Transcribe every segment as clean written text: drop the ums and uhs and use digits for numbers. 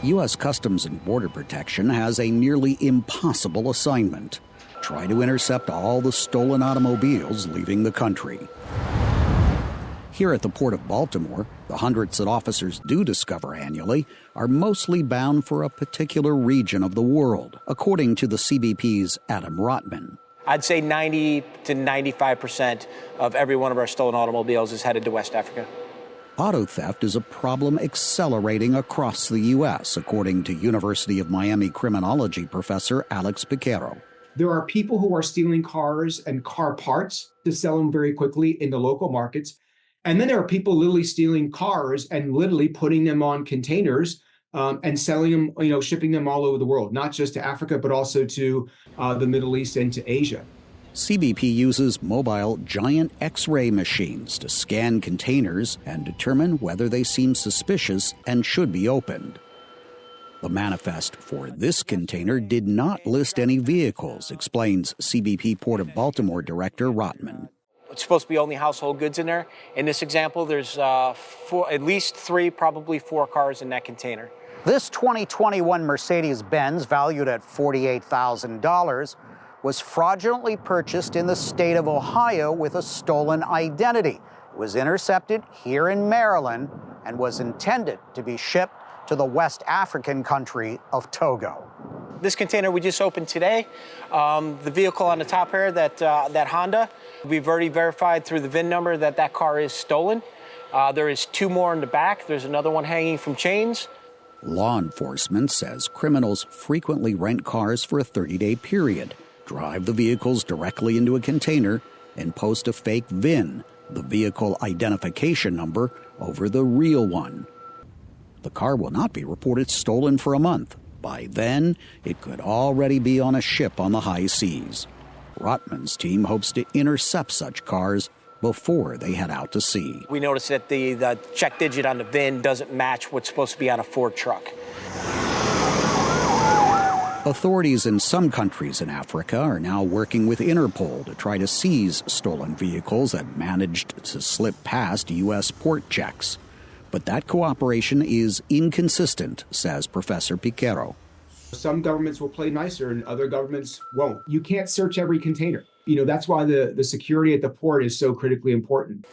U.S. Customs and Border Protection has a nearly impossible assignment: try to intercept all the stolen automobiles leaving the country. Here at the Port of Baltimore, the hundreds that officers do discover annually are mostly bound for a particular region of the world, according to the CBP's Adam Rotman. I'd say 90 to 95% of every one of our stolen automobiles is headed to West Africa. Auto theft is a problem accelerating across the U.S., according to University of Miami criminology professor Alex Piquero. There are people who are stealing cars and car parts to sell them very quickly in the local markets. And then there are people literally stealing cars and literally putting them on containers and selling them, shipping them all over the world, not just to Africa, but also to the Middle East and to Asia. CBP uses mobile giant X-ray machines to scan containers and determine whether they seem suspicious and should be opened. The manifest for this container did not list any vehicles, explains CBP Port of Baltimore Director Rotman. It's supposed to be only household goods in there. In this example, there's at least 3, probably 4 cars in that container. This 2021 Mercedes-Benz, valued at $48,000, was fraudulently purchased in the state of Ohio with a stolen identity. It was intercepted here in Maryland and was intended to be shipped to the West African country of Togo. This container we just opened today, the vehicle on the top here, that Honda, we've already verified through the VIN number that car is stolen. There is 2 more in the back. There's another one hanging from chains. Law enforcement says criminals frequently rent cars for a 30-day period, drive the vehicles directly into a container, and post a fake VIN, the vehicle identification number, over the real one. The car will not be reported stolen for a month. By then, it could already be on a ship on the high seas. Rotman's team hopes to intercept such cars before they head out to sea. We noticed that the check digit on the VIN doesn't match what's supposed to be on a Ford truck. Authorities in some countries in Africa are now working with Interpol to try to seize stolen vehicles that managed to slip past U.S. port checks. But that cooperation is inconsistent, says Professor Piquero. Some governments will play nicer and other governments won't. You can't search every container. That's why the security at the port is so critically important.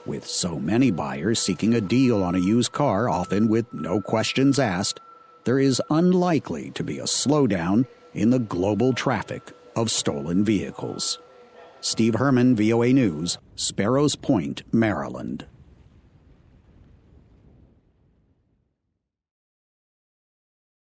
With so many buyers seeking a deal on a used car, often with no questions asked, there is unlikely to be a slowdown in the global traffic of stolen vehicles. Steve Herman, VOA News, Sparrows Point, Maryland.